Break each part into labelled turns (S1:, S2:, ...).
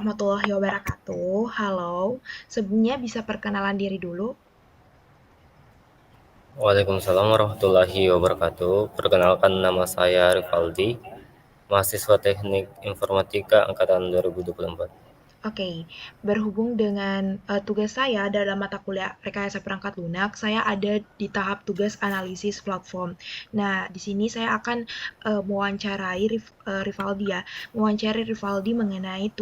S1: warahmatullahi wabarakatuh. Halo, sebelumnya bisa perkenalan diri dulu?
S2: Waalaikumsalam warahmatullahi wabarakatuh. Perkenalkan, nama saya Rivaldi, mahasiswa Teknik Informatika angkatan 2024.
S1: Oke, berhubung dengan tugas saya dalam mata kuliah rekayasa perangkat lunak, saya ada di tahap tugas analisis platform. Nah, di sini saya akan mewawancarai Rivaldi ya, mewawancari Rivaldi mengenai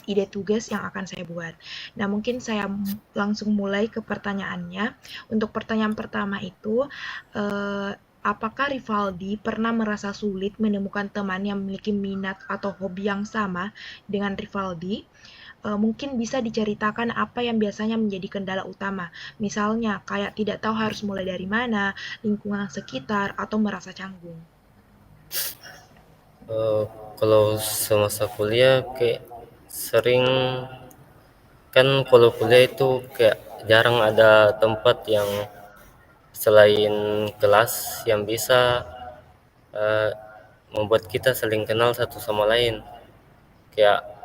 S1: ide tugas yang akan saya buat. Nah, mungkin saya langsung mulai ke pertanyaannya. Untuk pertanyaan pertama itu, eh, apakah Rivaldi pernah merasa sulit menemukan teman yang memiliki minat atau hobi yang sama dengan Rivaldi? Mungkin bisa diceritakan apa yang biasanya menjadi kendala utama. Misalnya, kayak tidak tahu harus mulai dari mana, lingkungan sekitar, atau merasa canggung.
S2: Eh, Kalau semasa kuliah kayak sering, kan kalau kuliah itu kayak jarang ada tempat yang selain kelas yang bisa eh, membuat kita saling kenal satu sama lain. Kayak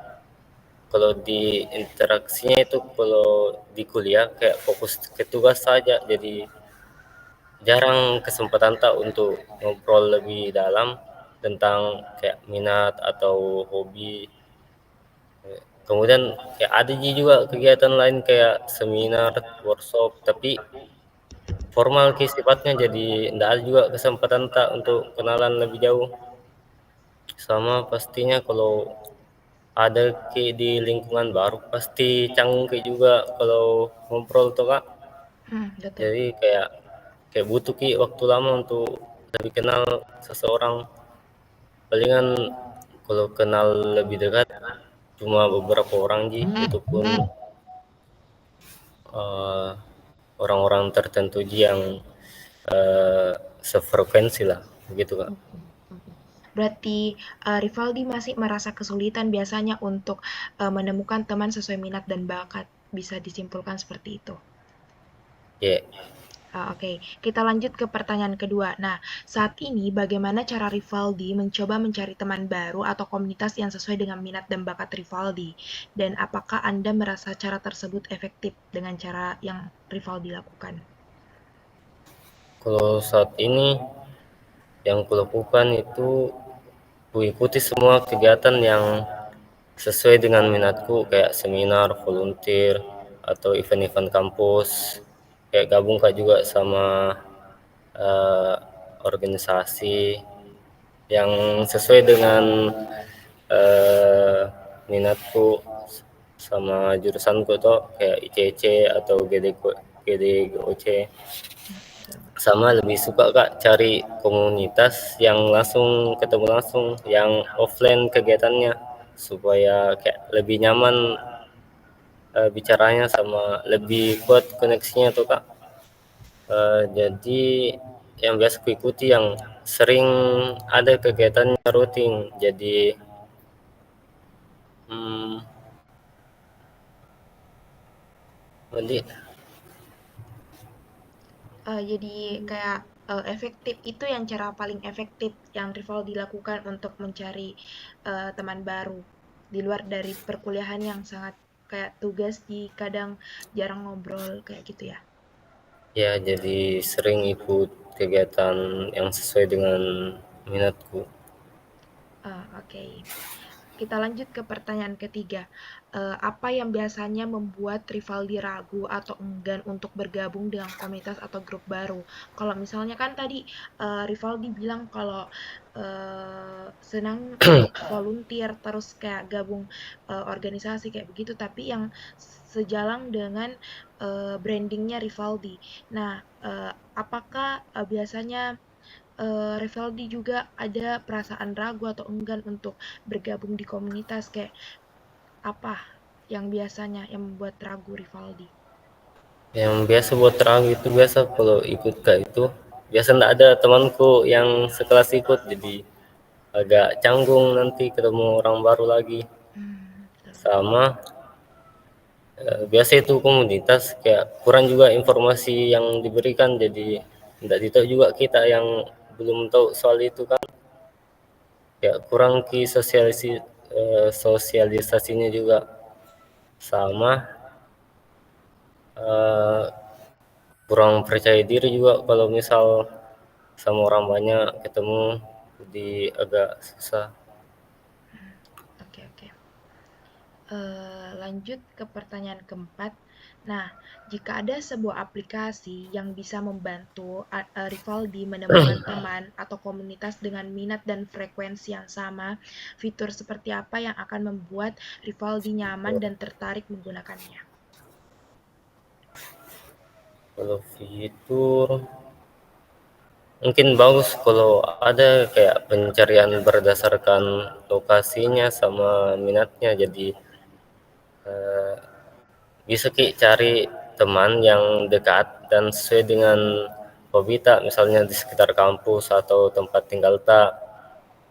S2: kalau di interaksinya itu, kalau di kuliah kayak fokus ke tugas saja, jadi jarang kesempatan tak untuk ngobrol lebih dalam tentang kayak minat atau hobi. Kemudian kayak ada juga kegiatan lain kayak seminar, workshop, tapi formal sifatnya, jadi tidak ada juga kesempatan tak untuk kenalan lebih jauh. Sama pastinya kalau ada di lingkungan baru pasti canggung juga kalau ngobrol tuh kak.
S1: Betul.
S2: Jadi kayak kayak butuh waktu lama untuk lebih kenal seseorang. Palingan kalau kenal lebih dekat cuma beberapa orang itu pun eh, orang-orang tertentu yang sefrekuensi lah, begitu kak.
S1: Berarti Rivaldi masih merasa kesulitan biasanya untuk menemukan teman sesuai minat dan bakat. Bisa disimpulkan seperti itu.
S2: Ya,
S1: Oke, kita lanjut ke pertanyaan kedua. Nah, saat ini bagaimana cara Rivaldi mencoba mencari teman baru atau komunitas yang sesuai dengan minat dan bakat Rivaldi? Dan apakah Anda merasa cara tersebut efektif dengan cara yang Rivaldi lakukan?
S2: kalau saat ini yang kulakukan itu ikuti semua kegiatan yang sesuai dengan minatku, kayak seminar, volunteer, atau event-event kampus. Kayak gabung kak juga sama eh, organisasi yang sesuai dengan eh, minatku sama jurusanku tuh, kayak ICC atau GDGOC. Sama lebih suka kak cari komunitas yang langsung ketemu langsung, yang offline kegiatannya, supaya kayak lebih nyaman bicaranya, sama lebih kuat koneksinya tuh kak. Jadi yang biasa ku ikuti yang sering ada kegiatannya rutin, jadi hmm, jadi
S1: Jadi kayak efektif itu yang cara paling efektif yang Rivaldi lakukan untuk mencari teman baru di luar dari perkuliahan yang sangat kayak tugas di kadang jarang ngobrol kayak gitu ya.
S2: ya, jadi sering ikut kegiatan yang sesuai dengan minatku.
S1: Oke. Kita lanjut ke pertanyaan ketiga. Apa yang biasanya membuat Rivaldi ragu atau enggan untuk bergabung dengan komunitas atau grup baru? Kalau misalnya kan tadi Rivaldi bilang kalau senang volunteer terus kayak gabung organisasi kayak begitu, tapi yang sejalan dengan brandingnya Rivaldi. Nah, apakah biasanya Rivaldi juga ada perasaan ragu atau enggan untuk bergabung di komunitas kayak apa yang biasanya yang membuat ragu Rivaldi?
S2: Yang biasa buat terang itu, biasa kalau ikut kak itu biasa ndak ada temanku yang sekelas ikut, jadi agak canggung nanti ketemu orang baru lagi.
S1: Betul.
S2: Sama biasa itu komunitas kayak kurang juga informasi yang diberikan, jadi ndak ditahu juga kita yang belum tahu soal itu kan, ya kurang sosialisasinya juga. sama eh, kurang percaya diri juga kalau misal sama orang banyak ketemu, jadi agak susah.
S1: Oke, oke. Lanjut ke pertanyaan keempat. Nah, jika ada sebuah aplikasi yang bisa membantu Rivaldi menemukan teman atau komunitas dengan minat dan frekuensi yang sama, fitur seperti apa yang akan membuat Rivaldi nyaman dan tertarik menggunakannya?
S2: Kalau fitur mungkin bagus kalau ada kayak pencarian berdasarkan lokasinya sama minatnya, jadi eh, bisa Ki cari teman yang dekat dan sesuai dengan hobi tak, misalnya di sekitar kampus atau tempat tinggal tak.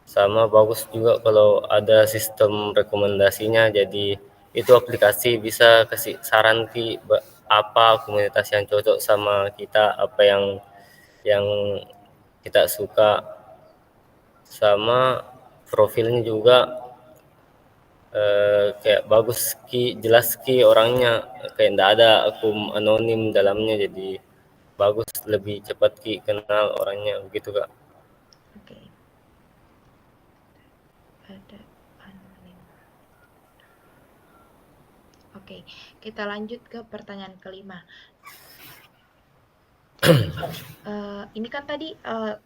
S2: Sama bagus juga kalau ada sistem rekomendasinya, jadi itu aplikasi bisa kasih saran Ki apa komunitas yang cocok sama kita, apa yang kita suka, sama profilnya juga kayak bagus Ki, jelas Ki orangnya, kayak ndak ada akun anonim dalamnya, jadi bagus, lebih cepat Ki kenal orangnya begitu Kak.
S1: Oke, ada anonim. Oke, kita lanjut ke pertanyaan kelima. Ini kan tadi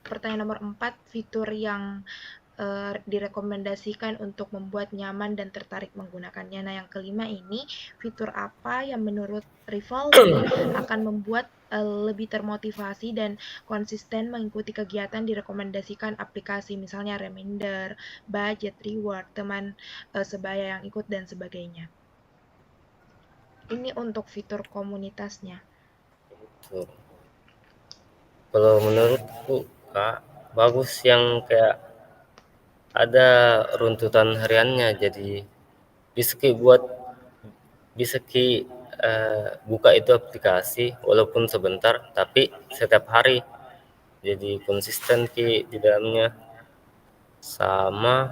S1: pertanyaan nomor 4 fitur yang direkomendasikan untuk membuat nyaman dan tertarik menggunakannya. Nah, yang kelima ini fitur apa yang menurut Rivaldi akan membuat lebih termotivasi dan konsisten mengikuti kegiatan direkomendasikan aplikasi, misalnya reminder, budget, reward, teman sebaya yang ikut dan sebagainya. Ini untuk fitur komunitasnya.
S2: Tuh. Kalau menurutku Kak, bagus yang kayak ada runtutan hariannya, jadi bisa Ki buat bisa Ki buka itu aplikasi walaupun sebentar tapi setiap hari, jadi konsisten Ki di dalamnya. Sama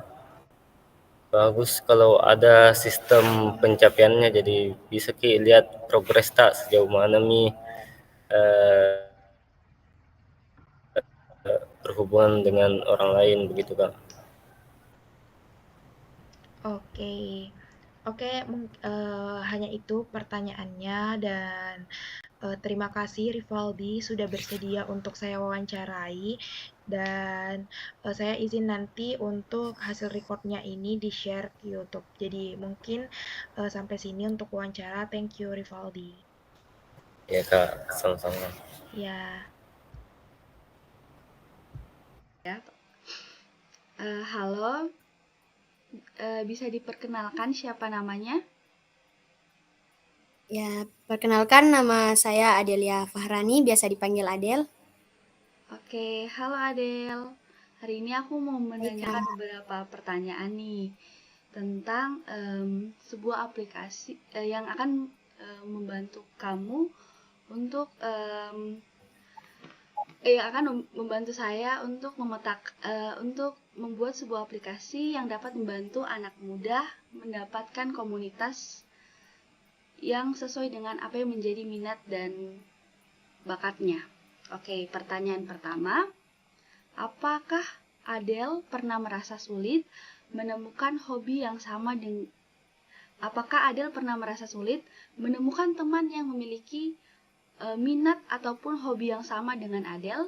S2: bagus kalau ada sistem pencapaiannya, jadi bisa Ki lihat progres tak sejauh mana Mi eh, berhubungan dengan orang lain begitu Kak.
S1: Oke, oke, hanya itu pertanyaannya dan terima kasih Rivaldi sudah bersedia untuk saya wawancarai dan saya izin nanti untuk hasil recordnya ini di-share ke YouTube. Jadi mungkin sampai sini untuk wawancara. Thank you Rivaldi.
S2: Ya Kak, sama-sama.
S1: Ya,
S3: Ya, halo, bisa diperkenalkan siapa namanya?
S4: Ya, perkenalkan nama saya Adelia Fahrani, biasa dipanggil Adel.
S3: Oke, halo Adel. Hari ini aku mau menanyakan beberapa pertanyaan nih tentang sebuah aplikasi yang akan membantu kamu untuk yang akan membantu saya untuk untuk membuat sebuah aplikasi yang dapat membantu anak muda mendapatkan komunitas yang sesuai dengan apa yang menjadi minat dan bakatnya. Oke, pertanyaan pertama, apakah Adel pernah merasa sulit menemukan hobi yang sama dengan Apakah Adel pernah merasa sulit menemukan teman yang memiliki minat ataupun hobi yang sama dengan Adel?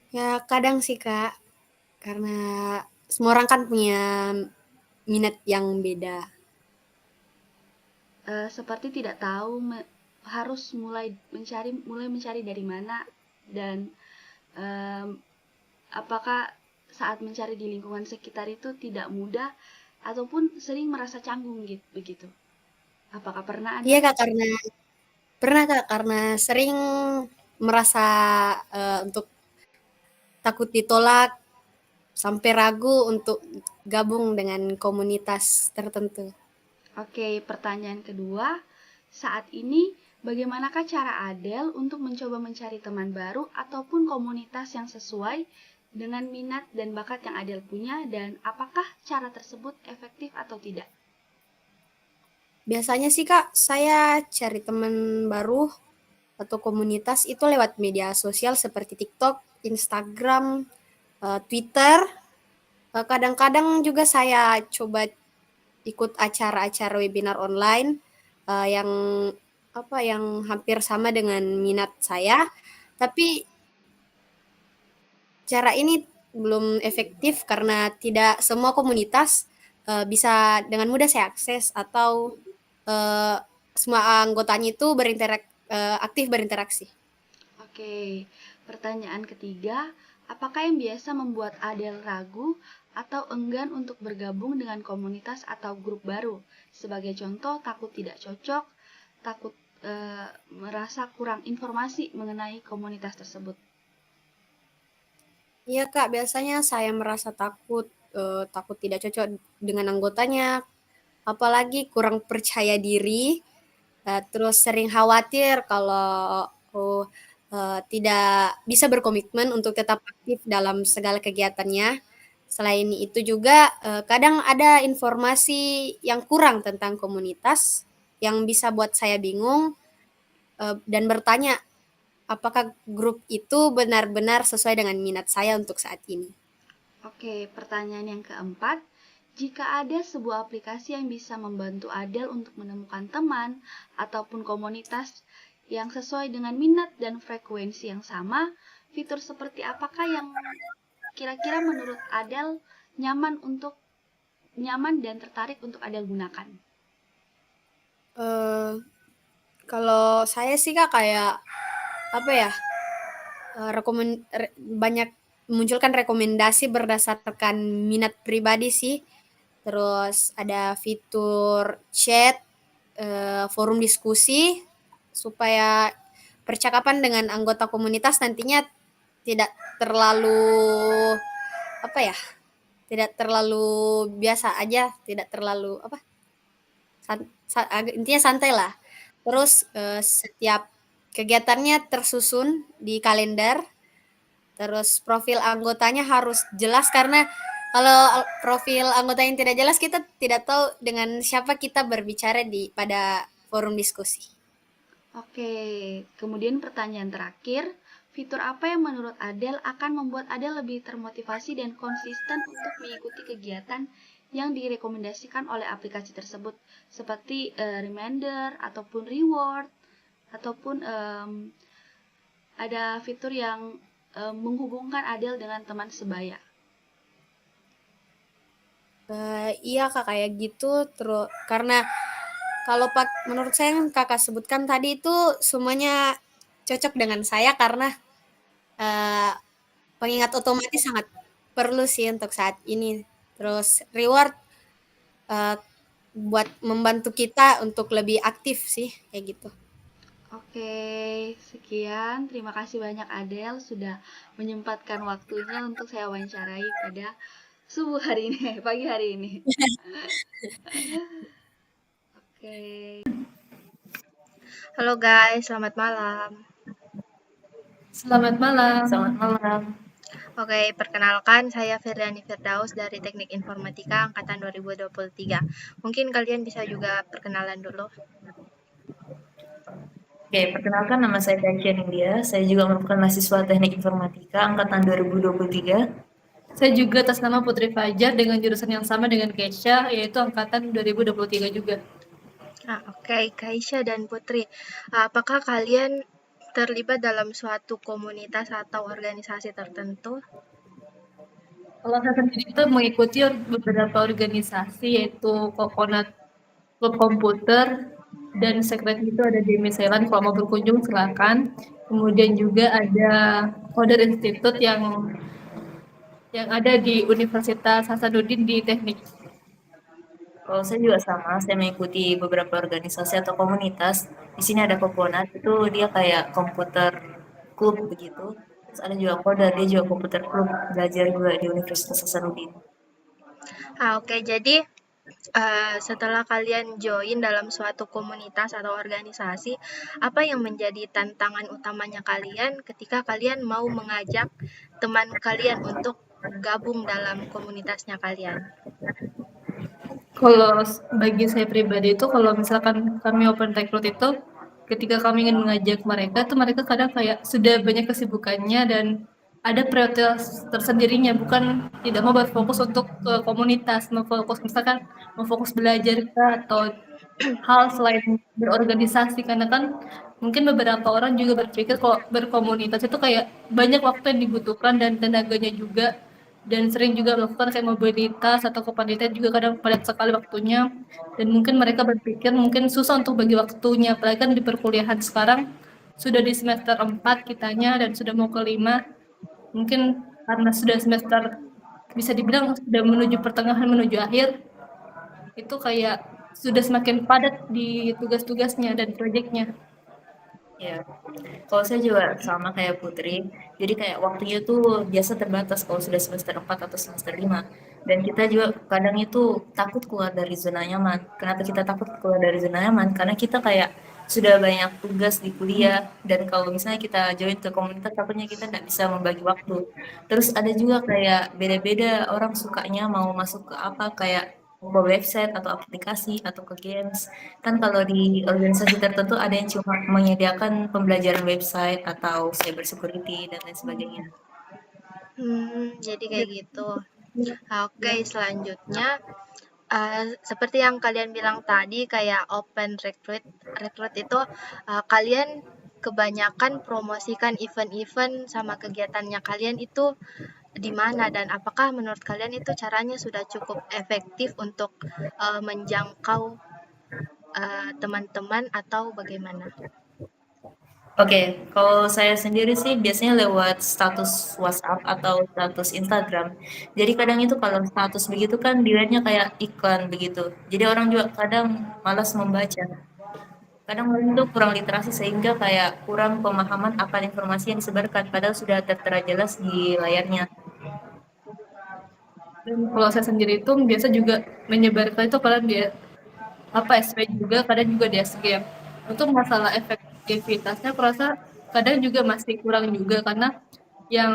S4: Ya, kadang sih Kak, karena semua orang kan punya minat yang beda.
S3: Seperti tidak tahu harus mulai mencari dari mana, dan apakah saat mencari di lingkungan sekitar itu tidak mudah ataupun sering merasa canggung gitu begitu. Apakah pernah ada?
S4: Iya Kak, karena sering merasa untuk takut ditolak, sampai ragu untuk gabung dengan komunitas tertentu.
S3: Oke, pertanyaan kedua, saat ini bagaimanakah cara Adel untuk mencoba mencari teman baru ataupun komunitas yang sesuai dengan minat dan bakat yang Adel punya, dan apakah cara tersebut efektif atau tidak?
S4: Biasanya sih Kak, saya cari teman baru atau komunitas itu lewat media sosial seperti TikTok, Instagram, Twitter. Kadang-kadang juga saya coba ikut acara-acara webinar online yang yang hampir sama dengan minat saya, tapi cara ini belum efektif karena tidak semua komunitas bisa dengan mudah saya akses atau eh, semua anggotanya itu aktif berinteraksi.
S3: Oke, pertanyaan ketiga, apakah yang biasa membuat Adele ragu atau enggan untuk bergabung dengan komunitas atau grup baru? Sebagai contoh, takut tidak cocok, takut merasa kurang informasi mengenai komunitas tersebut.
S4: Iya Kak, biasanya saya merasa takut tidak cocok dengan anggotanya, apalagi kurang percaya diri, terus sering khawatir kalau tidak bisa berkomitmen untuk tetap aktif dalam segala kegiatannya. Selain itu juga kadang ada informasi yang kurang tentang komunitas yang bisa buat saya bingung dan bertanya apakah grup itu benar-benar sesuai dengan minat saya untuk saat ini.
S3: Oke, pertanyaan yang keempat, jika ada sebuah aplikasi yang bisa membantu Adele untuk menemukan teman ataupun komunitas yang sesuai dengan minat dan frekuensi yang sama, fitur seperti apakah yang kira-kira menurut Adele nyaman dan tertarik untuk Adele gunakan?
S4: Kalau saya sih Kak kayak apa ya? Banyak memunculkan rekomendasi berdasarkan minat pribadi sih. Terus ada fitur chat, forum diskusi supaya percakapan dengan anggota komunitas nantinya tidak terlalu apa ya? Tidak terlalu biasa aja, tidak terlalu intinya santai lah. Terus setiap kegiatannya tersusun di kalender. Terus profil anggotanya harus jelas karena kalau profil anggota yang tidak jelas kita tidak tahu dengan siapa kita berbicara pada forum diskusi.
S3: Oke, kemudian pertanyaan terakhir, fitur apa yang menurut Adele akan membuat Adele lebih termotivasi dan konsisten untuk mengikuti kegiatan yang direkomendasikan oleh aplikasi tersebut, seperti reminder ataupun reward, ataupun ada fitur yang menghubungkan Adele dengan teman sebaya.
S4: Iya Kak, kayak gitu terus karena kalau menurut saya yang Kakak sebutkan tadi itu semuanya cocok dengan saya karena pengingat otomatis sangat perlu sih untuk saat ini. Terus reward uh, buat membantu kita untuk lebih aktif sih kayak gitu.
S3: Oke, sekian. Terima kasih banyak Adele sudah menyempatkan waktunya untuk saya wawancarai pada subuh hari ini, pagi hari ini. Oke.
S1: Halo guys, selamat malam.
S5: Selamat malam.
S6: Selamat malam.
S1: Oke, perkenalkan saya Firdaini Firdaus dari Teknik Informatika Angkatan 2023. Mungkin kalian bisa juga perkenalan dulu.
S6: Oke, perkenalkan nama saya Kajian India. Saya juga merupakan mahasiswa Teknik Informatika Angkatan 2023.
S5: Saya juga atas nama Putri Fajar dengan jurusan yang sama dengan Keisha, yaitu Angkatan 2023 juga.
S1: Oke, Kaisha dan Putri, apakah kalian terlibat dalam suatu komunitas atau organisasi tertentu?
S5: Kalau saya sendiri itu mengikuti beberapa organisasi, yaitu Coconut Klub Komputer, dan sekretnya itu ada di Miselan. Kalau mau berkunjung silakan. Kemudian juga ada Coder Institute yang ada di Universitas Hasanuddin di Teknik.
S6: Kalau saya juga sama, saya mengikuti beberapa organisasi atau komunitas. Di sini ada Coconut, itu dia kayak komputer klub begitu. Terus ada juga Coder, dia juga komputer klub, belajar juga di Universitas Hasanuddin.
S1: Oke, jadi setelah kalian join dalam suatu komunitas atau organisasi, apa yang menjadi tantangan utamanya kalian ketika kalian mau mengajak teman kalian untuk gabung dalam komunitasnya kalian?
S5: Kalau bagi saya pribadi itu kalau misalkan kami open recruit itu, ketika kami ingin mengajak mereka tuh mereka kadang kayak sudah banyak kesibukannya dan ada prioritas tersendirinya, bukan tidak mau berfokus untuk ke komunitas, misalkan memfokus belajar kah atau hal selain berorganisasi karena kan mungkin beberapa orang juga berpikir kalau berkomunitas itu kayak banyak waktu yang dibutuhkan dan tenaganya juga dan sering juga melakukan kayak mobilitas atau kepanitiaan juga kadang padat sekali waktunya dan mungkin mereka berpikir mungkin susah untuk bagi waktunya apalagi kan di perkuliahan sekarang sudah di semester 4 kitanya dan sudah mau ke 5 mungkin karena sudah semester bisa dibilang sudah menuju pertengahan menuju akhir itu kayak sudah semakin padat di tugas-tugasnya dan proyeknya.
S6: Ya, kalau saya juga sama kayak Putri. Jadi kayak waktunya tuh biasa terbatas kalau sudah semester 4 atau semester 5. Dan kita juga kadang itu takut keluar dari zona nyaman. Kenapa kita takut keluar dari zona nyaman? Karena kita kayak sudah banyak tugas di kuliah dan kalau misalnya kita join ke komunitas takutnya kita nggak bisa membagi waktu. Terus ada juga kayak beda-beda orang sukanya mau masuk ke apa kayak ke website atau aplikasi atau ke games. Kan kalau di organisasi tertentu ada yang cuma menyediakan pembelajaran website atau cyber security dan lain sebagainya.
S7: Jadi kayak gitu. Oke, selanjutnya seperti yang kalian bilang tadi kayak open recruit itu kalian kebanyakan promosikan event-event sama kegiatannya kalian itu di mana dan apakah menurut kalian itu caranya sudah cukup efektif untuk menjangkau teman-teman atau bagaimana?
S6: Oke, kalau saya sendiri sih biasanya lewat status WhatsApp atau status Instagram. Jadi kadang itu kalau status begitu kan dilihatnya kayak iklan begitu. Jadi orang juga kadang malas membaca. Kadang orang itu kurang literasi sehingga kayak kurang pemahaman akan informasi yang disebarkan padahal sudah tertera jelas di layarnya.
S5: Dan kalau saya sendiri itu biasa juga menyebarkan itu pada dia apa SP juga kadang juga di SG. Untuk masalah efektivitasnya aku rasa kadang juga masih kurang juga karena yang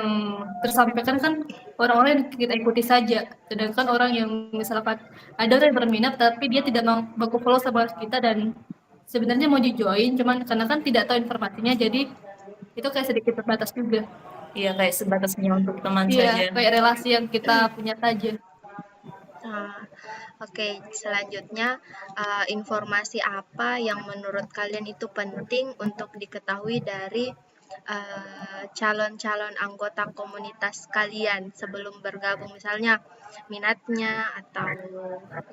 S5: tersampaikan kan orang-orang yang kita ikuti saja. Sedangkan orang yang misalkan ada orang yang berminat tapi dia tidak mau baku follow sama kita dan sebenarnya mau di-join cuman karena kan tidak tahu informasinya jadi itu kayak sedikit terbatas juga.
S6: Iya, kayak sebatas hanya untuk teman
S5: Iya,
S6: saja.
S5: kayak relasi yang kita punya saja.
S7: Oke, selanjutnya informasi apa yang menurut kalian itu penting untuk diketahui dari calon-calon anggota komunitas kalian sebelum bergabung, misalnya minatnya atau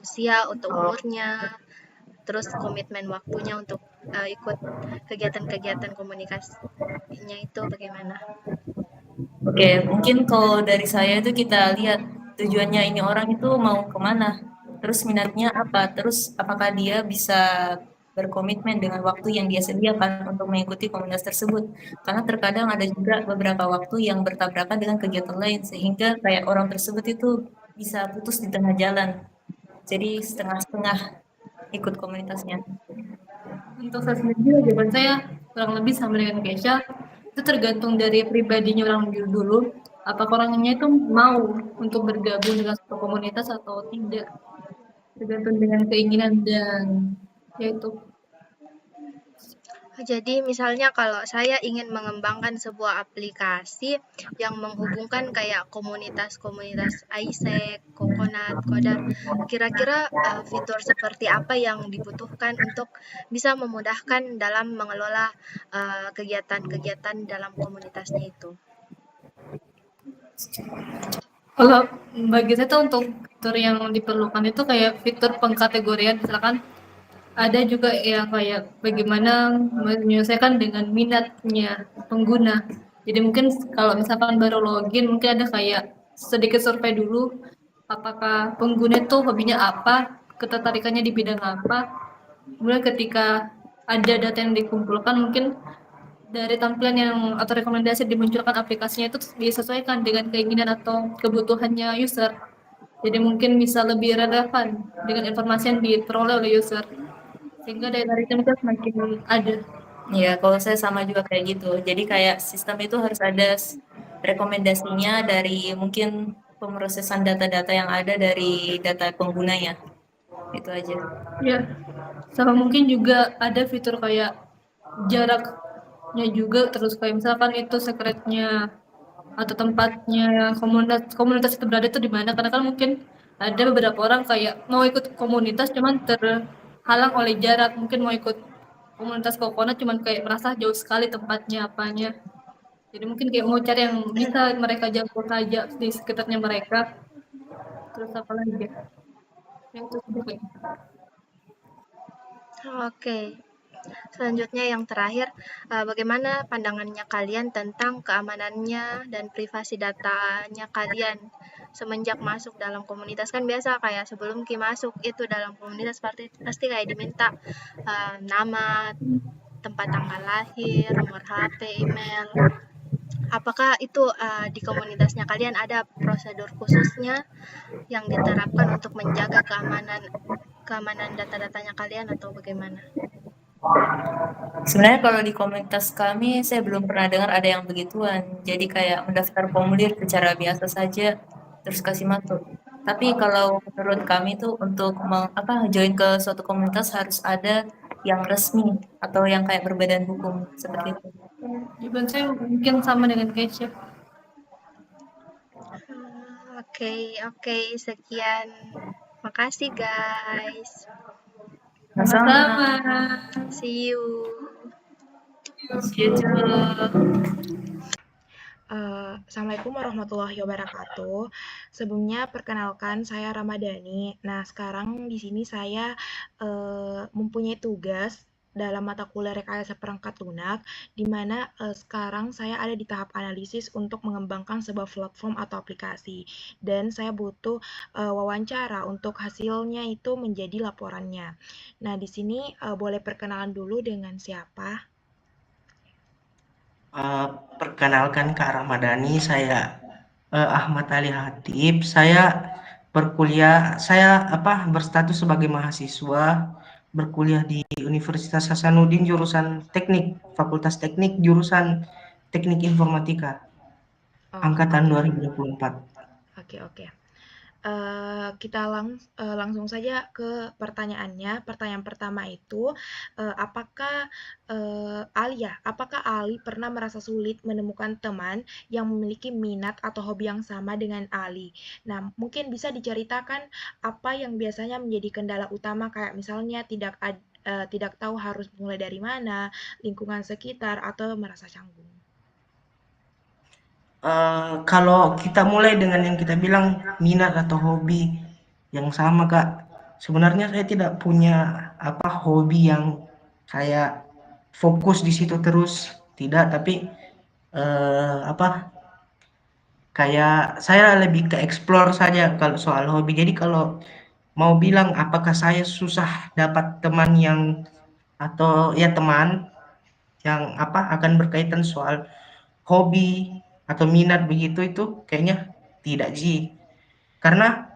S7: usia atau umurnya, terus komitmen waktunya untuk ikut kegiatan-kegiatan komunikasinya itu bagaimana?
S6: Oke, mungkin kalau dari saya itu kita lihat tujuannya ini orang itu mau kemana, terus minatnya apa, terus apakah dia bisa berkomitmen dengan waktu yang dia sediakan untuk mengikuti komunitas tersebut. Karena terkadang ada juga beberapa waktu yang bertabrakan dengan kegiatan lain, sehingga kayak orang tersebut itu bisa putus di tengah jalan. Jadi setengah-setengah ikut komunitasnya.
S5: Untuk saya sendiri jawaban saya kurang lebih sama dengan Kesha itu tergantung dari pribadinya orang dulu apakah orangnya itu mau untuk bergabung dengan suatu komunitas atau tidak tergantung dengan keinginan dan yaitu
S7: Jadi misalnya kalau saya ingin mengembangkan sebuah aplikasi yang menghubungkan kayak komunitas-komunitas ISEC, Coconut, Kodar, kira-kira fitur seperti apa yang dibutuhkan untuk bisa memudahkan dalam mengelola kegiatan-kegiatan dalam komunitasnya itu?
S5: kalau bagi saya tuh untuk fitur yang diperlukan itu kayak fitur pengkategorian misalkan ada juga yang kayak bagaimana menyelesaikan dengan minatnya pengguna. Jadi mungkin kalau misalkan baru login mungkin ada kayak sedikit survei dulu apakah pengguna itu hobinya apa, ketertarikannya di bidang apa. Kemudian ketika ada data yang dikumpulkan mungkin dari tampilan yang atau rekomendasi dimunculkan aplikasinya itu disesuaikan dengan keinginan atau kebutuhannya user. Jadi mungkin bisa lebih relevan dengan informasi yang diperoleh oleh user sehingga daya tariknya mungkin semakin ada.
S6: Ya, kalau saya sama juga kayak gitu. Jadi kayak sistem itu harus ada rekomendasinya dari mungkin pemrosesan data-data yang ada dari data penggunanya. Itu aja.
S5: Ya, sama mungkin juga ada fitur kayak jaraknya juga, terus kayak misalkan itu secretnya atau tempatnya komunitas itu berada itu di mana, karena kan mungkin ada beberapa orang kayak mau ikut komunitas cuman terhalang oleh jarak, mungkin mau ikut komunitas Kokona cuman kayak merasa jauh sekali tempatnya apanya, jadi mungkin kayak mau cari yang bisa mereka jangkau saja di sekitarnya mereka. Terus apa lagi ya, yang itu sih pokoknya.
S7: Oke. Selanjutnya yang terakhir, bagaimana pandangannya kalian tentang keamanannya dan privasi datanya kalian semenjak masuk dalam komunitas? Kan biasa kayak sebelum masuk itu dalam komunitas pasti kayak diminta nama, tempat tanggal lahir, nomor HP, email. Apakah itu di komunitasnya kalian ada prosedur khususnya yang diterapkan untuk menjaga keamanan data-datanya kalian atau bagaimana?
S6: Sebenarnya kalau di komunitas kami, saya belum pernah dengar ada yang begituan. Jadi kayak mendaftar formulir secara biasa saja, terus kasih masuk. Tapi kalau menurut kami tuh untuk join ke suatu komunitas harus ada yang resmi atau yang kayak berbadan hukum seperti itu.
S5: Jawaban saya mungkin sama dengan Kesha.
S7: Oke, oke, sekian. Makasih guys.
S5: Sama-sama.
S7: See you.
S5: See you too.
S1: Assalamualaikum warahmatullahi wabarakatuh. Sebelumnya perkenalkan saya Ramadhani. Nah, sekarang di sini saya mempunyai tugas dalam mata kuliah rekayasa perangkat lunak, di mana sekarang saya ada di tahap analisis untuk mengembangkan sebuah platform atau aplikasi, dan saya butuh wawancara untuk hasilnya itu menjadi laporannya. Nah, di sini boleh perkenalan dulu dengan siapa?
S8: Perkenalkan Kak Ramadhani, saya Ahmad Ali Hatib. Saya berstatus sebagai mahasiswa berkuliah di Universitas Hasanuddin jurusan Teknik, Fakultas Teknik jurusan Teknik Informatika
S1: Oh,
S8: angkatan
S1: oke.
S8: 2024.
S1: Oke. Kita langsung saja ke pertanyaannya. Pertanyaan pertama itu, apakah Ali pernah merasa sulit menemukan teman yang memiliki minat atau hobi yang sama dengan Ali? Nah, mungkin bisa diceritakan apa yang biasanya menjadi kendala utama, kayak misalnya tidak tahu harus mulai dari mana, lingkungan sekitar, atau merasa canggung.
S8: Kalau kita mulai dengan yang kita bilang minat atau hobi yang sama, Kak. Sebenarnya saya tidak punya hobi yang kayak fokus di situ terus, tidak. Tapi kayak saya lebih ke explore saja kalau soal hobi. Jadi kalau mau bilang apakah saya susah dapat teman teman yang akan berkaitan soal hobi atau minat begitu, itu kayaknya tidak sih. Karena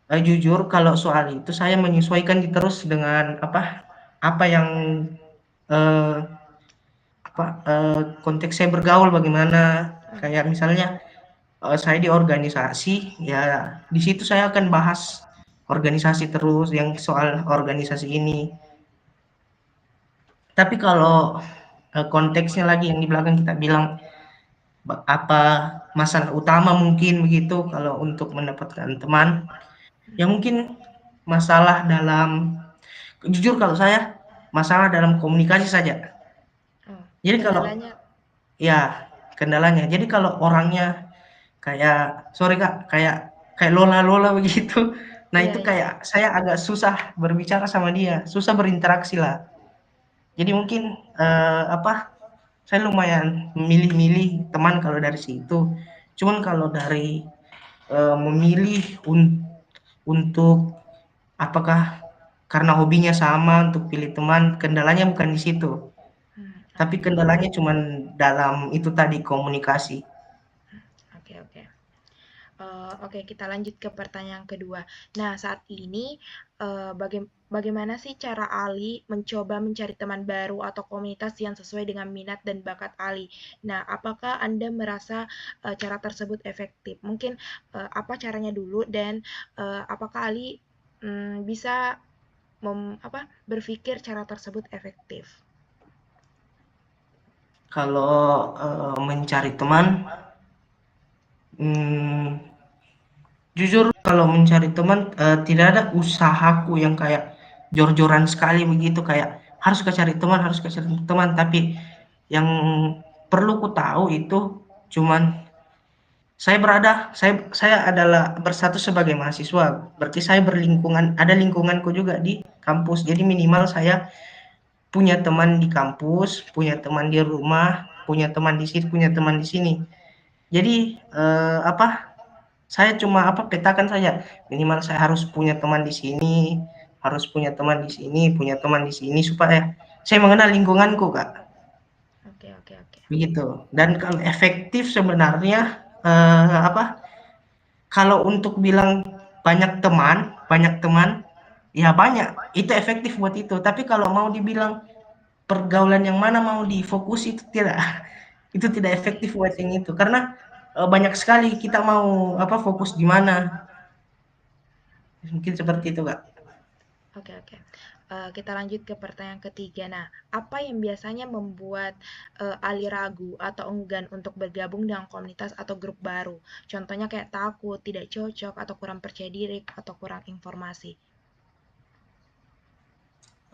S8: jujur kalau soal itu saya menyesuaikan terus dengan apa yang eh, konteks saya bergaul bagaimana. Kayak misalnya saya di organisasi, ya di situ saya akan bahas organisasi terus, yang soal organisasi ini. Tapi kalau konteksnya lagi yang di belakang kita bilang apa masalah utama mungkin begitu kalau untuk mendapatkan teman, ya mungkin masalah dalam, jujur kalau saya masalah dalam komunikasi saja.
S1: Oh,
S8: Jadi kalau
S1: kendalanya.
S8: ya kendalanya, jadi kalau orangnya kayak sorry Kak, kayak kayak Lola begitu. Nah,
S1: Iya,
S8: itu
S1: iya.
S8: kayak saya agak susah berbicara sama dia, susah berinteraksi lah. Jadi mungkin saya lumayan milih-milih teman kalau dari situ. Cuman kalau dari memilih untuk apakah karena hobinya sama untuk pilih teman, kendalanya bukan di situ. Tapi
S1: Oke.
S8: kendalanya cuman dalam itu tadi, komunikasi.
S1: Oke. Oke, kita lanjut ke pertanyaan kedua. Nah, saat ini bagaimana sih cara Ali mencoba mencari teman baru atau komunitas yang sesuai dengan minat dan bakat Ali? Nah, apakah Anda merasa cara tersebut efektif? Mungkin apa caranya dulu, dan apakah Ali bisa berpikir cara tersebut efektif?
S8: Kalau mencari teman, jujur kalau mencari teman tidak ada usahaku yang kayak jor-joran sekali begitu, kayak harus cari teman, harus cari teman. Tapi yang perlu ku tahu itu cuman saya adalah bersatu sebagai mahasiswa, berarti saya ada lingkunganku juga di kampus. Jadi minimal saya punya teman di kampus, punya teman di rumah, punya teman di sini, punya teman di sini. Jadi saya cuma petakan saja, minimal saya harus punya teman di sini, harus punya teman di sini, punya teman di sini supaya saya mengenal lingkunganku, Kak.
S1: Oke, oke, oke.
S8: Begitu. Dan kalau efektif sebenarnya kalau untuk bilang banyak teman, ya banyak, itu efektif buat itu. Tapi kalau mau dibilang pergaulan yang mana mau difokus itu tidak, itu tidak efektif buat yang itu. Karena banyak sekali kita mau fokus di mana. Mungkin seperti itu, Kak.
S1: Oke, oke. Kita lanjut ke pertanyaan ketiga. Nah, apa yang biasanya membuat Ali ragu atau enggan untuk bergabung dengan komunitas atau grup baru? Contohnya kayak takut, tidak cocok, atau kurang percaya diri, atau kurang informasi.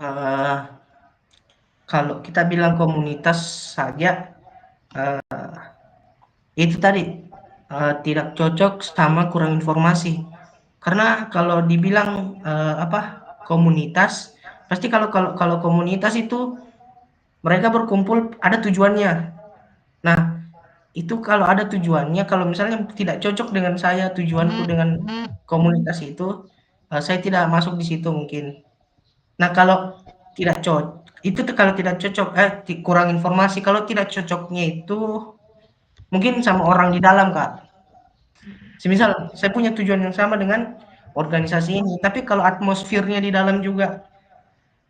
S8: Eh, Kalau kita bilang komunitas saja, itu tadi tidak cocok sama kurang informasi. Karena kalau dibilang komunitas, pasti kalau komunitas itu mereka berkumpul ada tujuannya. Nah, itu kalau ada tujuannya, kalau misalnya tidak cocok dengan saya, tujuanku dengan komunitas itu, saya tidak masuk di situ mungkin. Nah, kalau tidak cocok, itu kalau tidak cocok, kurang informasi. Kalau tidak cocoknya itu mungkin sama orang di dalam, Kak. Semisal saya punya tujuan yang sama dengan organisasi ini, tapi kalau atmosfernya di dalam juga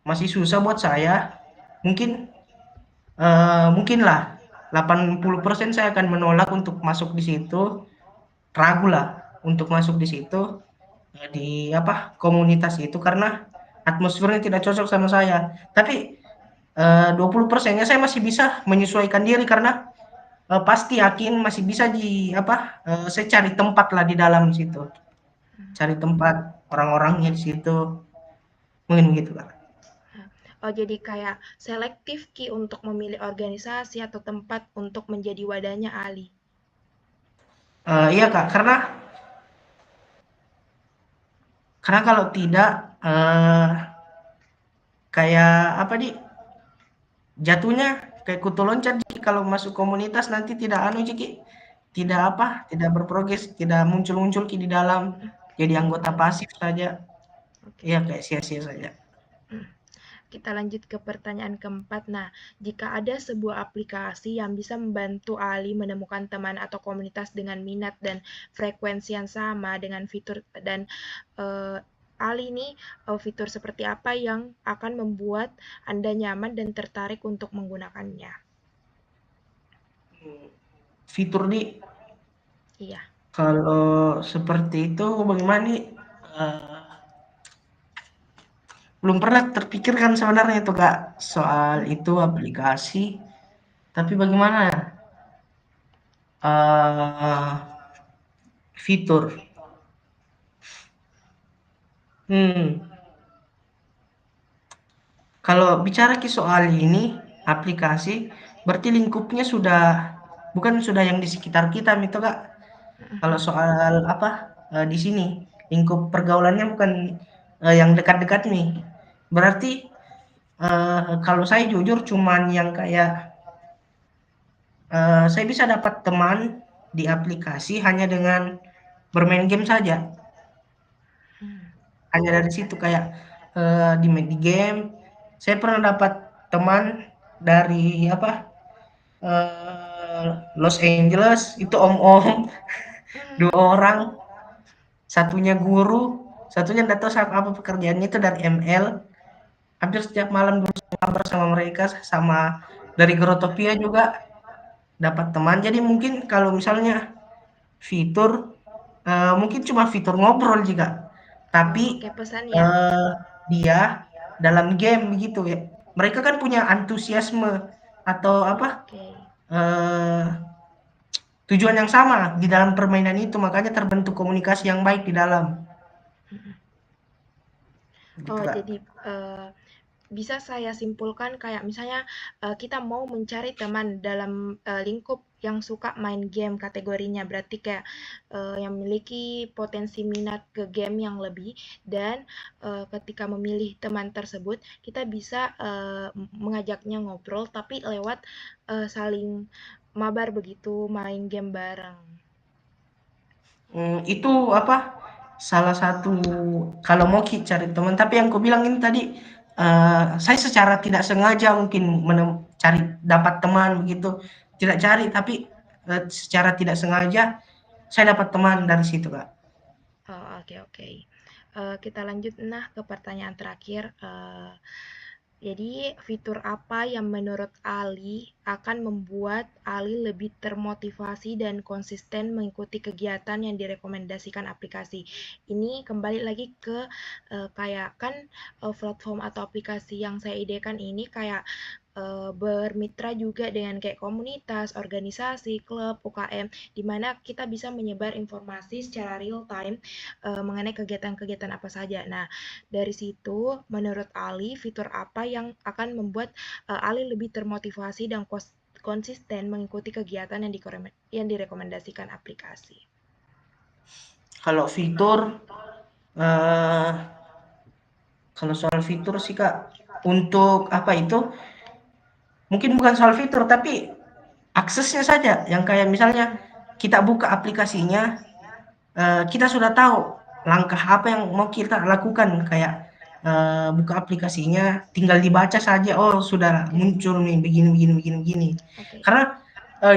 S8: masih susah buat saya, mungkin mungkinlah 80% saya akan menolak untuk masuk di situ, ragulah untuk masuk di situ, di komunitas itu karena atmosfernya tidak cocok sama saya. Tapi 20%-nya saya masih bisa menyesuaikan diri karena pasti yakin masih bisa saya cari tempat lah di dalam situ. Cari tempat orang-orangnya di situ. Mungkin begitu, Kak.
S1: Oh, jadi kayak selektif Ki untuk memilih organisasi atau tempat untuk menjadi wadahnya Ali.
S8: Iya, Kak, karena kalau tidak kayak jatuhnya kayak kutu loncat kalau masuk komunitas nanti tidak tidak berprogres, tidak muncul Ki di dalam, jadi anggota pasif saja.
S1: Oke.
S8: Iya, kayak sia-sia saja.
S1: Kita lanjut ke pertanyaan keempat. Nah, jika ada sebuah aplikasi yang bisa membantu Ali menemukan teman atau komunitas dengan minat dan frekuensi yang sama dengan fitur dan Ali ini fitur seperti apa yang akan membuat Anda nyaman dan tertarik untuk menggunakannya?
S8: Fitur
S1: Iya.
S8: kalau seperti itu bagaimana nih? Belum pernah terpikirkan sebenarnya itu, Kak, soal itu aplikasi. Tapi bagaimana ya? Fitur. Kalau bicara soal ini aplikasi, berarti lingkupnya bukan yang di sekitar kita itu, Kak. Kalau soal di sini lingkup pergaulannya bukan yang dekat-dekat nih. Berarti kalau saya jujur cuman yang kayak saya bisa dapat teman di aplikasi hanya dengan bermain game saja. Hanya dari situ kayak di game. Saya pernah dapat teman dari Los Angeles, itu om-om 2 orang, satunya guru, satunya enggak tahu apa pekerjaannya, itu dari ML. Hampir setiap malam kabar sama mereka, sama dari Growtopia juga dapat teman. Jadi mungkin kalau misalnya fitur mungkin cuma fitur ngobrol juga, tapi
S1: Kayak pesan ya.
S8: dia dalam game begitu ya. Mereka kan punya antusiasme atau apa,
S1: Oke.
S8: tujuan yang sama di dalam permainan itu, makanya terbentuk komunikasi yang baik di dalam. Gitu,
S1: Oh,
S8: Kak.
S1: jadi bisa saya simpulkan kayak misalnya kita mau mencari teman dalam lingkup yang suka main game kategorinya, berarti kayak yang memiliki potensi minat ke game yang lebih, dan ketika memilih teman tersebut kita bisa mengajaknya ngobrol tapi lewat saling mabar begitu, main game bareng.
S8: Itu apa, salah satu kalau mau cari teman, tapi yang bilang ini tadi, saya secara tidak sengaja mungkin cari dapat teman begitu, tidak cari tapi, secara tidak sengaja saya dapat teman dari situ, Kak.
S1: Oh, oke. Kita lanjut ke pertanyaan terakhir. Jadi fitur apa yang menurut Ali akan membuat Ali lebih termotivasi dan konsisten mengikuti kegiatan yang direkomendasikan aplikasi? Ini kembali lagi ke kayak kan platform atau aplikasi yang saya idekan ini kayak bermitra juga dengan kayak komunitas, organisasi, klub, UKM, di mana kita bisa menyebar informasi secara real time mengenai kegiatan-kegiatan apa saja. Nah, dari situ, menurut Ali, fitur apa yang akan membuat Ali lebih termotivasi dan konsisten mengikuti kegiatan yang direkomendasikan aplikasi?
S8: Kalau fitur, eh, kalau soal fitur sih Kak, untuk apa itu, mungkin bukan soal fitur tapi aksesnya saja, yang kayak misalnya kita buka aplikasinya, kita sudah tahu langkah apa yang mau kita lakukan, kayak buka aplikasinya tinggal dibaca saja, oh sudah muncul nih begini.
S1: Oke.
S8: Karena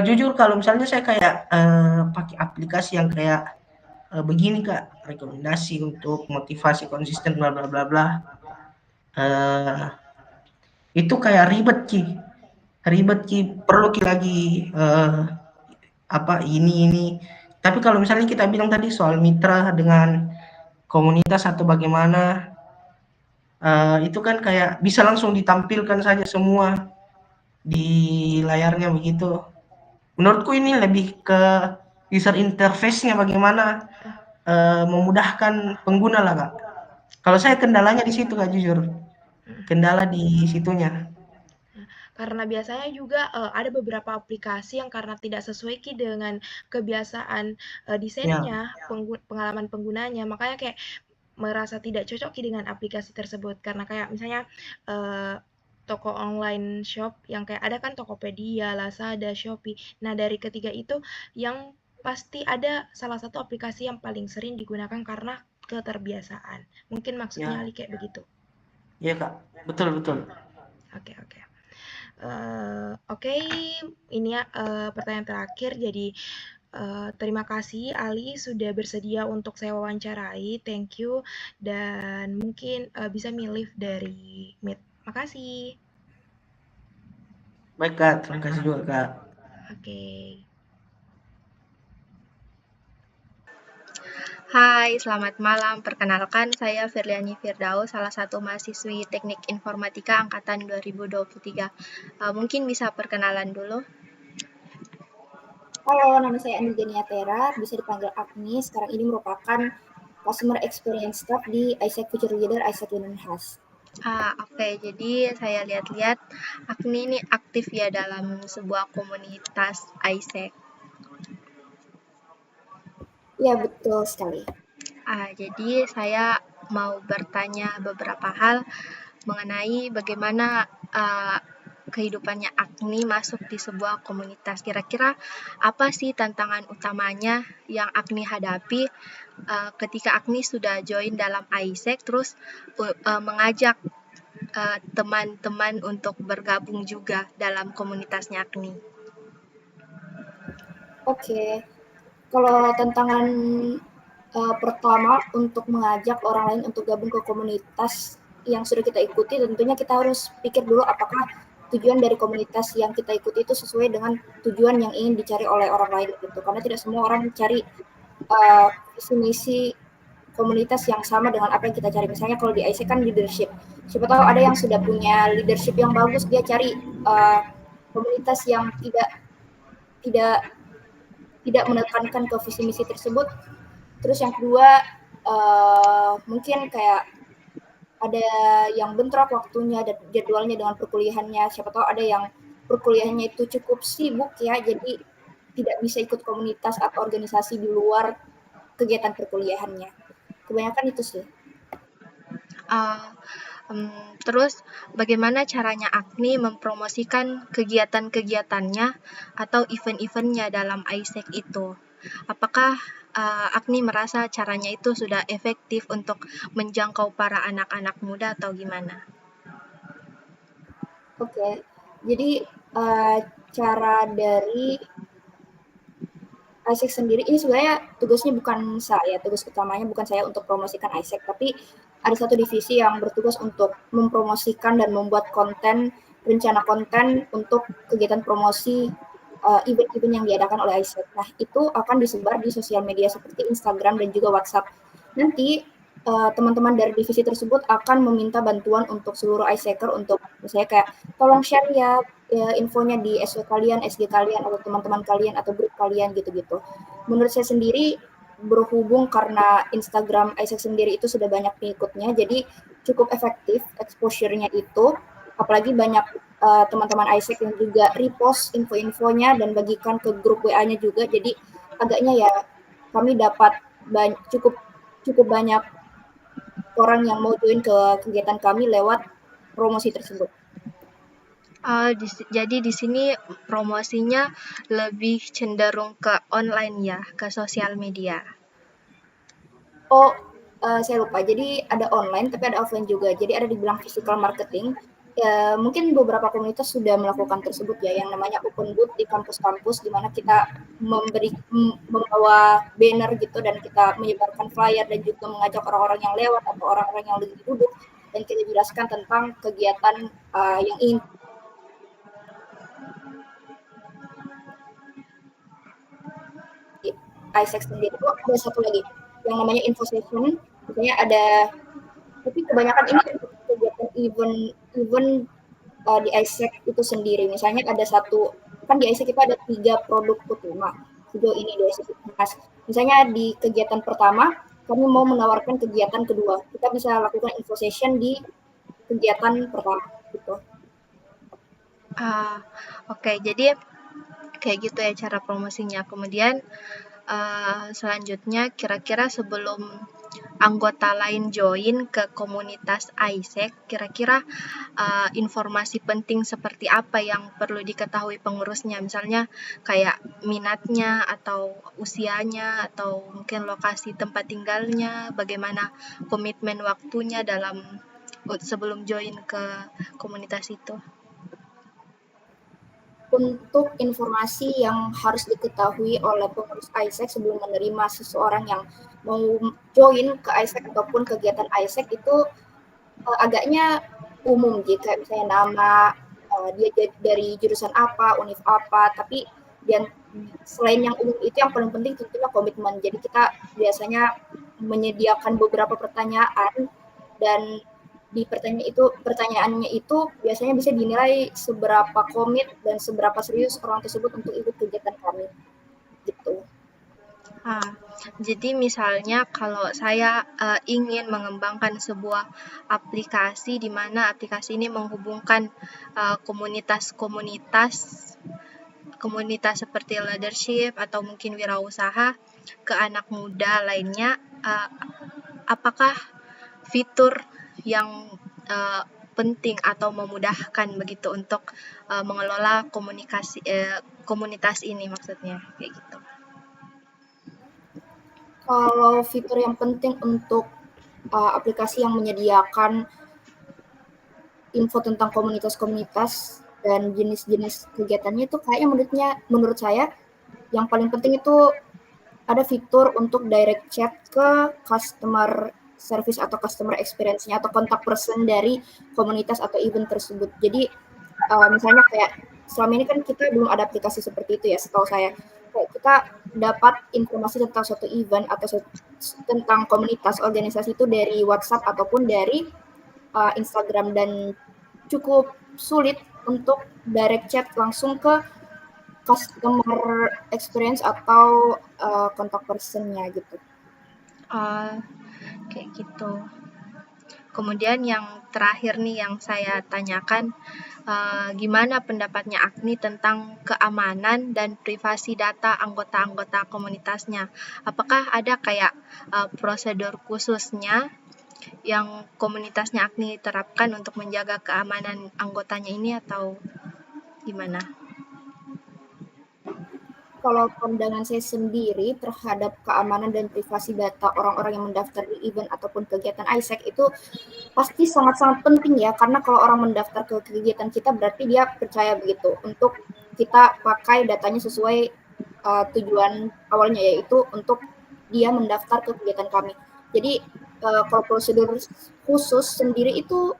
S8: jujur kalau misalnya saya kayak pakai aplikasi yang kayak begini Kak, rekomendasi untuk motivasi konsisten bla bla bla bla, itu kayak ribet Ki, perlu Ki lagi apa ini. Tapi kalau misalnya kita bilang tadi soal mitra dengan komunitas atau bagaimana, itu kan kayak bisa langsung ditampilkan saja semua di layarnya begitu. Menurutku ini lebih ke user interface-nya bagaimana, memudahkan pengguna lah Kak. Kalau saya kendalanya di situ Kak, jujur. Kendala di situnya.
S1: Karena biasanya juga ada beberapa aplikasi yang karena tidak sesuai Ki dengan kebiasaan
S8: Ya,
S1: desainnya, pengalaman penggunanya, makanya kayak merasa tidak cocok Ki dengan aplikasi tersebut. Karena kayak misalnya toko online shop yang kayak ada kan Tokopedia, Lazada, Shopee. Nah, dari ketiga itu yang pasti ada salah satu aplikasi yang paling sering digunakan karena keterbiasaan. Mungkin maksudnya
S8: ya,
S1: Ali kayak begitu.
S8: iya Kak, betul.
S1: Oke. Oke, ini ya pertanyaan terakhir. Jadi terima kasih Ali sudah bersedia untuk saya wawancarai. Thank you, dan mungkin bisa milih dari Meet. Makasih.
S8: Baik Kak, terima kasih juga Kak.
S1: Oke.
S7: Hai, selamat malam. Perkenalkan, saya Firliani Firdaus, salah satu mahasiswi Teknik Informatika Angkatan 2023. Mungkin bisa perkenalan dulu.
S9: Halo, nama saya Andigenia Tera, bisa dipanggil Agni. Sekarang ini merupakan Customer Experience Staff di Isaac Future Leader Isaac Unhas.
S7: Oke. Jadi saya lihat-lihat Agni ini aktif ya dalam sebuah komunitas Isaac.
S9: Ya, betul sekali.
S7: Jadi saya mau bertanya beberapa hal mengenai bagaimana kehidupannya Agni masuk di sebuah komunitas. Kira-kira apa sih tantangan utamanya yang Agni hadapi ketika Agni sudah join dalam Isaac, terus mengajak teman-teman untuk bergabung juga dalam komunitasnya Agni?
S9: Oke, kalau tantangan pertama untuk mengajak orang lain untuk gabung ke komunitas yang sudah kita ikuti, tentunya kita harus pikir dulu apakah tujuan dari komunitas yang kita ikuti itu sesuai dengan tujuan yang ingin dicari oleh orang lain gitu. Karena tidak semua orang mencari visi misi komunitas yang sama dengan apa yang kita cari. Misalnya kalau di ISEC kan leadership. Siapa tahu ada yang sudah punya leadership yang bagus, dia cari komunitas yang tidak menekankan ke visi misi tersebut. Terus yang kedua mungkin kayak ada yang bentrok waktunya dan jadwalnya dengan perkuliahannya. Siapa tahu ada yang perkuliahannya itu cukup sibuk ya, jadi tidak bisa ikut komunitas atau organisasi di luar kegiatan perkuliahannya. Kebanyakan itu sih.
S7: Terus bagaimana caranya Agni mempromosikan kegiatan-kegiatannya atau event-eventnya dalam ISEC itu? Apakah Agni merasa caranya itu sudah efektif untuk menjangkau para anak-anak muda atau gimana?
S9: Oke, jadi cara dari ISEC sendiri ini sebenarnya tugasnya bukan saya, tugas utamanya bukan saya untuk promosikan ISEC, tapi ada satu divisi yang bertugas untuk mempromosikan dan membuat konten, rencana konten untuk kegiatan promosi event-event yang diadakan oleh ISEC. Nah, itu akan disebar di sosial media seperti Instagram dan juga WhatsApp. Nanti teman-teman dari divisi tersebut akan meminta bantuan untuk seluruh ISECer untuk misalnya kayak tolong share ya infonya di SW kalian, SG kalian, atau teman-teman kalian, atau grup kalian gitu-gitu. Menurut saya sendiri, berhubung karena Instagram ISEC sendiri itu sudah banyak pengikutnya, jadi cukup efektif exposure-nya itu, apalagi banyak teman-teman ISEC yang juga repost info-infonya dan bagikan ke grup WA-nya juga, jadi agaknya ya kami dapat cukup banyak orang yang mau join ke kegiatan kami lewat promosi tersebut.
S7: Jadi di sini promosinya lebih cenderung ke online ya, ke sosial media.
S9: Saya lupa. Jadi ada online tapi ada offline juga. Jadi ada dibilang physical marketing. Ya, mungkin beberapa komunitas sudah melakukan tersebut ya, yang namanya open booth di kampus-kampus, di mana kita membawa banner gitu dan kita menyebarkan flyer dan juga mengajak orang-orang yang lewat atau orang-orang yang lagi duduk dan kita jelaskan tentang kegiatan yang ingin ISEC sendiri. Ada satu lagi yang namanya info session, misalnya ada, tapi kebanyakan ini kegiatan event di ISEC itu sendiri. Misalnya ada satu, kan di ISEC kita ada 3 produk utama sejauh ini di ISEC. Misalnya di kegiatan pertama kami mau menawarkan kegiatan kedua, kita bisa lakukan info session di kegiatan pertama gitu.
S7: Oke, jadi kayak gitu ya cara promosinya. Kemudian selanjutnya kira-kira sebelum anggota lain join ke komunitas ISEC, kira-kira informasi penting seperti apa yang perlu diketahui pengurusnya, misalnya kayak minatnya atau usianya atau mungkin lokasi tempat tinggalnya, bagaimana komitmen waktunya sebelum join ke komunitas itu.
S9: Untuk informasi yang harus diketahui oleh pengurus ISEC sebelum menerima seseorang yang mau join ke ISEC ataupun kegiatan ISEC itu agaknya umum, jika misalnya nama, dia dari jurusan apa, univ apa, tapi dan selain yang umum itu yang paling penting tentunya komitmen. Jadi kita biasanya menyediakan beberapa pertanyaan dan di pertanyaannya itu biasanya bisa dinilai seberapa komit dan seberapa serius orang tersebut untuk ikut kegiatan kami gitu.
S7: Jadi misalnya kalau saya ingin mengembangkan sebuah aplikasi di mana aplikasi ini menghubungkan komunitas seperti leadership atau mungkin wirausaha ke anak muda lainnya, apakah fitur yang penting atau memudahkan begitu untuk mengelola komunitas ini, maksudnya kayak gitu.
S9: Kalau fitur yang penting untuk aplikasi yang menyediakan info tentang komunitas-komunitas dan jenis-jenis kegiatannya itu kayaknya menurut saya yang paling penting itu ada fitur untuk direct chat ke customer service atau customer experience-nya atau kontak person dari komunitas atau event tersebut. Jadi misalnya kayak selama ini kan kita belum ada aplikasi seperti itu ya, setahu saya. Kayak kita dapat informasi tentang suatu event atau tentang komunitas organisasi itu dari WhatsApp ataupun dari Instagram, dan cukup sulit untuk direct chat langsung ke customer experience atau contact person-nya gitu.
S7: Kayak gitu. Kemudian yang terakhir nih yang saya tanyakan, gimana pendapatnya Agni tentang keamanan dan privasi data anggota-anggota komunitasnya? Apakah ada kayak prosedur khususnya yang komunitasnya Agni terapkan untuk menjaga keamanan anggotanya ini atau gimana?
S9: Kalau pandangan saya sendiri terhadap keamanan dan privasi data orang-orang yang mendaftar di event ataupun kegiatan ISEC itu pasti sangat-sangat penting ya, karena kalau orang mendaftar ke kegiatan kita berarti dia percaya begitu untuk kita pakai datanya sesuai tujuan awalnya, yaitu untuk dia mendaftar ke kegiatan kami. Jadi kalau prosedur khusus sendiri itu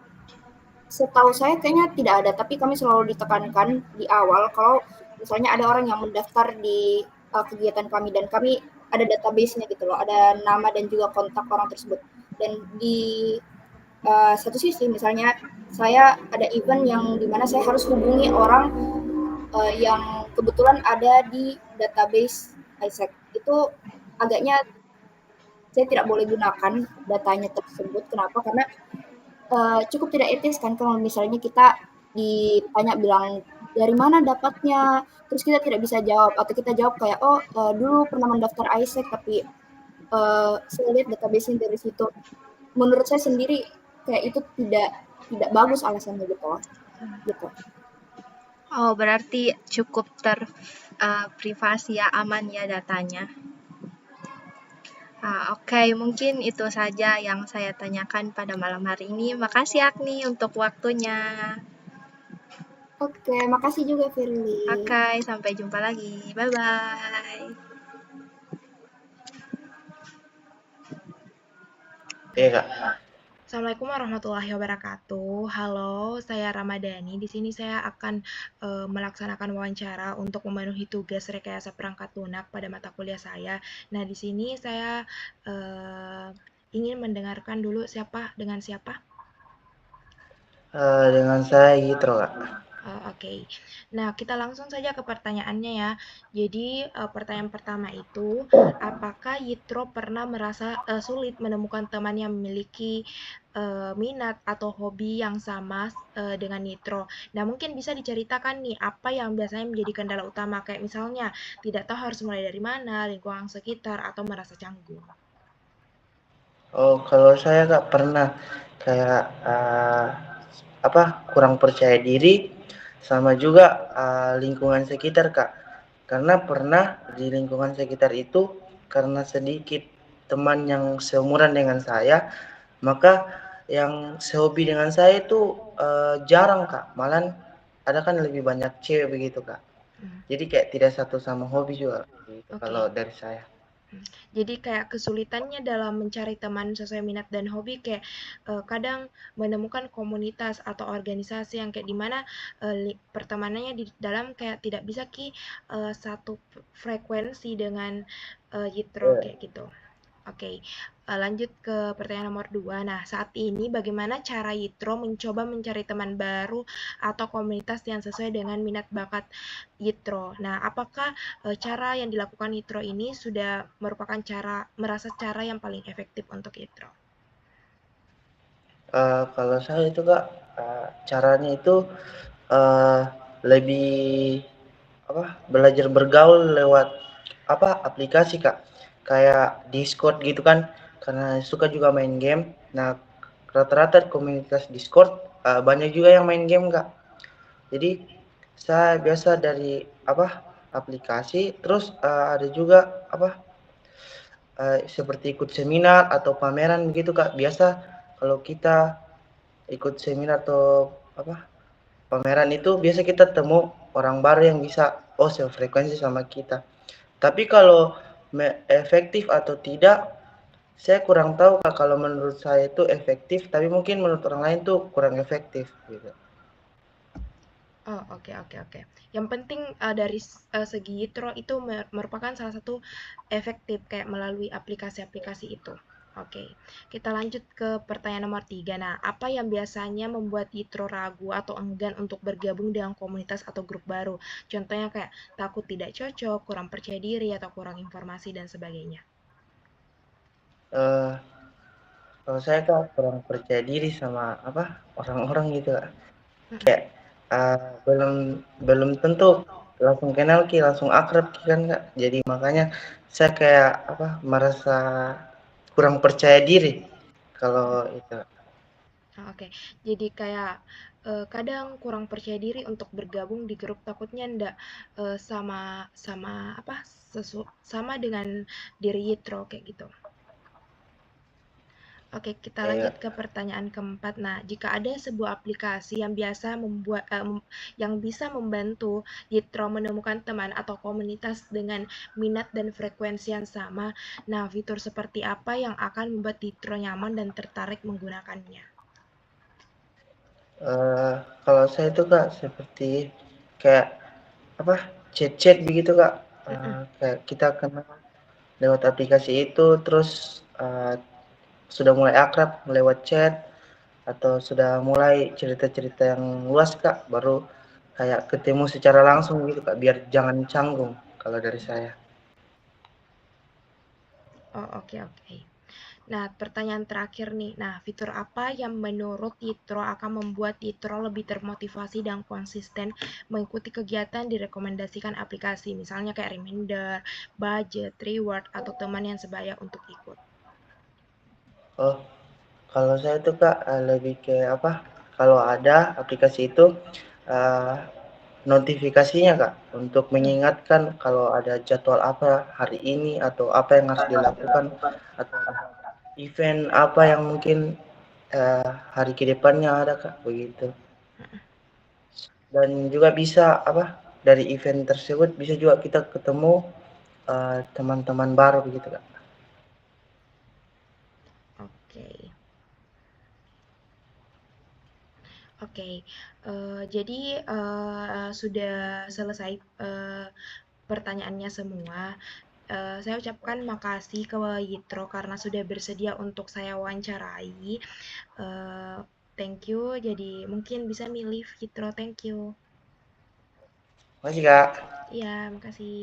S9: setahu saya kayaknya tidak ada, tapi kami selalu ditekankan di awal kalau misalnya ada orang yang mendaftar di kegiatan kami dan kami ada database-nya gitu loh, ada nama dan juga kontak orang tersebut. Dan di satu sisi misalnya saya ada event yang dimana saya harus hubungi orang yang kebetulan ada di database ISEC, itu agaknya saya tidak boleh gunakan datanya tersebut. Kenapa? Karena cukup tidak etis kan kalau misalnya kita ditanya bilang dari mana dapatnya, terus kita tidak bisa jawab, atau kita jawab kayak dulu pernah mendaftar ISEC tapi saya lihat database-nya dari situ. Menurut saya sendiri kayak itu tidak bagus alasannya gitu.
S7: Oh, berarti cukup privasi ya, aman ya datanya. Oke, mungkin itu saja yang saya tanyakan pada malam hari ini. Makasih Agni untuk waktunya.
S9: Oke, makasih juga Firly.
S7: Oke, sampai jumpa lagi. Bye-bye.
S8: Iya Kak.
S1: Assalamualaikum warahmatullahi wabarakatuh. Halo, saya Ramadhani. Di sini saya akan melaksanakan wawancara untuk memenuhi tugas rekayasa perangkat lunak pada mata kuliah saya. Nah, di sini saya ingin mendengarkan dulu dengan siapa?
S8: Dengan saya Yitro Kak.
S1: Oke. Nah, kita langsung saja ke pertanyaannya ya. Jadi, pertanyaan pertama itu, apakah Yitro pernah merasa sulit menemukan teman yang memiliki minat atau hobi yang sama dengan Yitro? Nah, mungkin bisa diceritakan nih, apa yang biasanya menjadi kendala utama? Kayak misalnya, tidak tahu harus mulai dari mana, lingkungan sekitar, atau merasa canggung.
S8: Oh, kalau saya Kak pernah kayak kurang percaya diri, sama juga lingkungan sekitar Kak. Karena pernah di lingkungan sekitar itu karena sedikit teman yang seumuran dengan saya, maka yang sehobi dengan saya itu jarang Kak. Malah ada kan lebih banyak cewek begitu Kak. Jadi kayak tidak satu sama hobi juga gitu, kalau dari saya.
S1: Jadi kayak kesulitannya dalam mencari teman sesuai minat dan hobi kayak kadang menemukan komunitas atau organisasi yang kayak dimana pertemanannya di dalam kayak tidak bisa satu frekuensi dengan Yitro kayak gitu. Oke, lanjut ke pertanyaan nomor 2. Nah, saat ini bagaimana cara Yitro mencoba mencari teman baru atau komunitas yang sesuai dengan minat bakat Yitro? Nah, apakah cara yang dilakukan Yitro ini sudah merupakan cara yang paling efektif untuk Yitro?
S8: Kalau saya itu Kak, caranya itu lebih belajar bergaul lewat aplikasi Kak, kayak Discord gitu kan, karena suka juga main game. Nah, rata-rata komunitas Discord banyak juga yang main game Kak. Jadi saya biasa dari aplikasi, terus ada juga seperti ikut seminar atau pameran begitu Kak. Biasa kalau kita ikut seminar atau pameran itu biasa kita temu orang baru yang bisa sefrekuensi sama kita. Tapi kalau efektif atau tidak, saya kurang tahu Kak. Kalau menurut saya itu efektif, tapi mungkin menurut orang lain tuh kurang efektif gitu.
S1: Oh, oke. Yang penting dari segi Yitro itu merupakan salah satu efektif kayak melalui aplikasi-aplikasi itu. Oke, kita lanjut ke pertanyaan nomor 3. Nah, apa yang biasanya membuat Yitro ragu atau enggan untuk bergabung dengan komunitas atau grup baru? Contohnya kayak takut tidak cocok, kurang percaya diri, atau kurang informasi dan sebagainya.
S8: Eh, Kalau saya Kak kurang percaya diri sama orang-orang gitu Kak. Kayak belum belum tentu langsung kenal langsung akrab kan Kak. Jadi makanya saya kayak merasa kurang percaya diri kalau itu.
S1: Oke, jadi kayak kadang kurang percaya diri untuk bergabung di grup, takutnya ndak sama sama apa sama dengan diri Yitro kayak gitu. Oke, kita lanjut ke pertanyaan keempat. Nah, jika ada sebuah aplikasi yang yang bisa membantu Yitro menemukan teman atau komunitas dengan minat dan frekuensi yang sama, nah fitur seperti apa yang akan membuat Yitro nyaman dan tertarik menggunakannya?
S8: Kalau saya itu Kak seperti kayak chat-chat begitu Kak. Kayak kita kenal lewat aplikasi itu terus sudah mulai akrab lewat chat atau sudah mulai cerita-cerita yang luas Kak, baru kayak ketemu secara langsung gitu Kak, biar jangan canggung kalau dari saya.
S1: Oh, oke. Nah, pertanyaan terakhir nih. Nah, fitur apa yang menurut Yitro akan membuat Yitro lebih termotivasi dan konsisten mengikuti kegiatan direkomendasikan aplikasi, misalnya kayak reminder, budget, reward, atau teman yang sebaya untuk ikut?
S8: Oh, kalau saya tuh Kak lebih ke kalau ada aplikasi itu uh, notifikasinya Kak untuk mengingatkan kalau ada jadwal apa hari ini atau apa yang harus dilakukan atau event apa yang mungkin hari ke depannya ada Kak begitu. Dan juga bisa dari event tersebut bisa juga kita ketemu teman-teman baru begitu Kak.
S1: Oke. Oke, jadi sudah selesai pertanyaannya semua. Saya ucapkan makasih ke Yitro karena sudah bersedia untuk saya wawancarai. Thank you. Jadi mungkin bisa milih Yitro. Thank you.
S8: Makasih Kak.
S1: Iya, makasih.